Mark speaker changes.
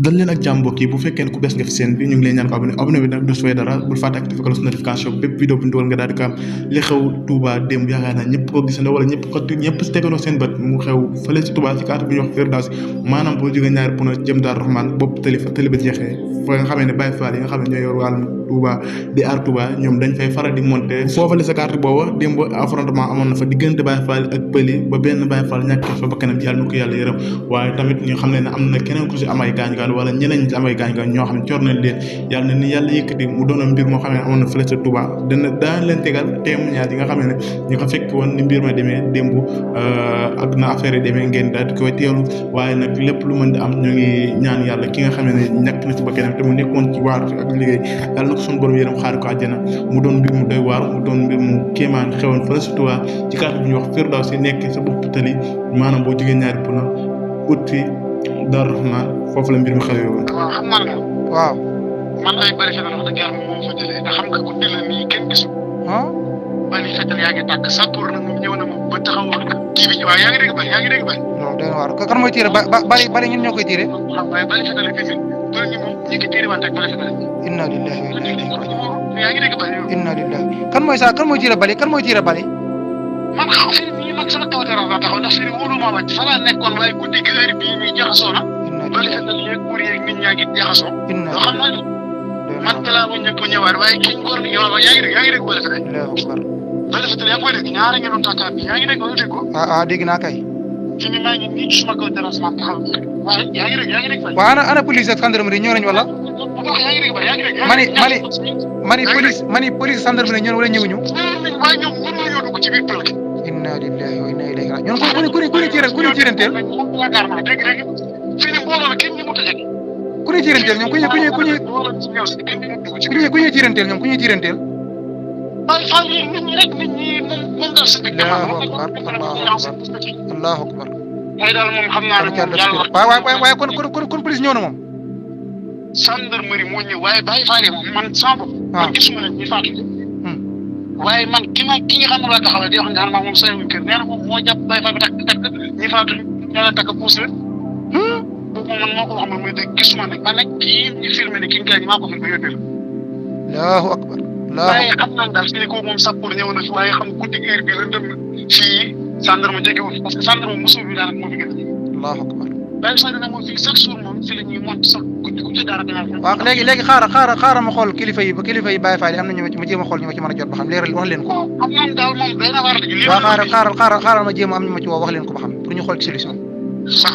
Speaker 1: dal leen ak jàmm mbokk yi bu fekkee ne ku bees nga fi seen bi ñu ngi leen ñaan ko abonné bi nag du fay dara bul fàtte activé cloche notification bépp vidéo bu ñu dugal nga daal di ko am li xew Touba démb yaakaar naa ñëpp ko gisandoo wala ñëpp si tegandoo seen bët mu xew fële si Touba si carte bi ñuy wax Firdaws maanaam boo jógee ñaari pono jëm Daaru Rahman bopp tëli fa tëli ba jeexee fa nga xamee ne Baye Fall yi nga xam ne ñooy yor wàllum Touba di aar Touba ñoom dañ fay faral di monter foofale sa carte booba démb affrontement amoon na fa diggante Baye Fall ak pëli ba benn Baye Fall ñàkk fa bakkanam yàlla na ko yàlla yërëm waaye tamit ñu xam ne ne am na keneen ku si am ay gaañ-gaañ wala ñeneen ñi si am ay gaañ-gaañ ñoo xam ne cor nañ leen yàlla na ni yàlla yëkkati mu doonoon mbir moo xam ne amoon na fële sa Touba daan leen tegal témoignage yi nga xam ne ñu ko fekk woon ni mbir ma demee démb ak na affaire yi demee ngeen daal di koy teelu waaye nag lépp lu mën di am ñu ngi ñaan yàlla ki nga xam ne ñàkk na si bakkanam te mu nekkoon ci waar ak liggéey yàlla na ko suñu borom yërëm xaari ko àjjana mu doon mbir mu doy waar mu doon mbir mu kéemaan xewoon fële sa Touba ci carte bi ñuy wax Firdaws si nekk sa bopp tali maanaam boo jógee ñaari puna ut fi Daaru Rahman foofu la mbir mi xewee woon.
Speaker 2: waaw xam naa la.
Speaker 3: waaw.
Speaker 2: man ay bëri fetal wax dëgg yàlla moom fa jëlee ndax xam nga guddi la nii kenn gisul. bëri fetal yaa ngi tàkk sappoor na moom ñëw na moom ba taxawoon kii bi waaw yaa ngi dégg bay yaa ngi dégg bay.
Speaker 3: non dégg nga waar kan mooy tiire bari ñun ñoo koy tiire.
Speaker 2: waaw waaye bëri fetal bi fi toll nii moom ñu ngi tiire wante ak bëri fetal.
Speaker 3: inna lillahi wa inna ilayhi raji'un.
Speaker 2: yaa ngi dégg bay.
Speaker 3: inna lillahi kan mooy tiire bali.
Speaker 2: man xam fi nii man sama taw dara la taxaw ndax fi wóolu ma wàcc fa laa nekkoon waaye guddi gi heure bii nii jaxasoo na. bëri fetal yeeg kuur yeeg nit ñaa ngi jaxasoo. loo xam naa ne man balaa ma ñëpp ñëwaat waaye kiñ góor gi yow yaa ngi dégg bëri fetal. bëri fetal yaa ngi koy dégg ñaara ngeen doon tàkkaat bi yaa ngi dégg wala dégg ko.
Speaker 3: dégg naa kay.
Speaker 2: fi ni maa ngi nii suma kaw terrasse ma taxaw waaye yaa ngi dégg fay.
Speaker 3: waaw ana police ak gendarmerie ñëw nañ wala.
Speaker 2: yaa ngi dégg ba yaa ngi dégg.
Speaker 3: mani police gendarmerie ñëw wala ñëwuñu.
Speaker 2: waaye ñoom mënuñoo dugg ci biir pël gi.
Speaker 3: inna lillahi wa inna ilayhi raji'un ñoom ku ñu tiiranteel.
Speaker 2: yaakaar naa dégg dégg fii ni mbooloo mi kenn ñu mut a jege.
Speaker 3: ku ñu tiiranteel ñoom ku ñu tiiranteel.
Speaker 2: Baye Fall yi nit ñi rek nit ñi moom daal sa dëkk.
Speaker 3: allahu akbar.
Speaker 2: tey daal moom xam naa ne moom yàlla
Speaker 3: waaye kon police ñëw na moom.
Speaker 2: gendarmerie moo ñëw waaye Baye Fall yi moom man sama bopp. man gisuma leen ñu faatu. waaye man ki nga xam ne laa taxawal di wax ne moom sa kër nee na moom moo jàpp Baye Fall ba takk ñi faatu yàlla takk puus leen. boobu man moo ko wax man muy dégg gisuma ne man nag kii ñu filmé ne ki nga gaañ maa ko filmé yónnee la.
Speaker 3: allahu akbar.
Speaker 2: waaye xam naa daal fi ne ko moom sappoor ñëw na fi waaye xam guddi heure bi la dem fii gendarme jegewul parce que gendarme mosul bi daanaka moo fi gën a.
Speaker 3: allahu akbar.
Speaker 2: Baye Fall nag moom fii chaque jour moom fi la ñuy mont sax guddi daanaka dinaa fi.
Speaker 3: waaw léegi xaaral ma xool kilifa yi Baye Fall yi am na ñu ma jéem a xool ñu ma ci mën a jot ba xam leeral wax leen ko.
Speaker 2: xam naa daal moom day na war a déglu.
Speaker 3: waaw xaaral ma jéem am ñu ma ci woo wax leen ko ba xam pour ñu xool ci solution.
Speaker 2: sax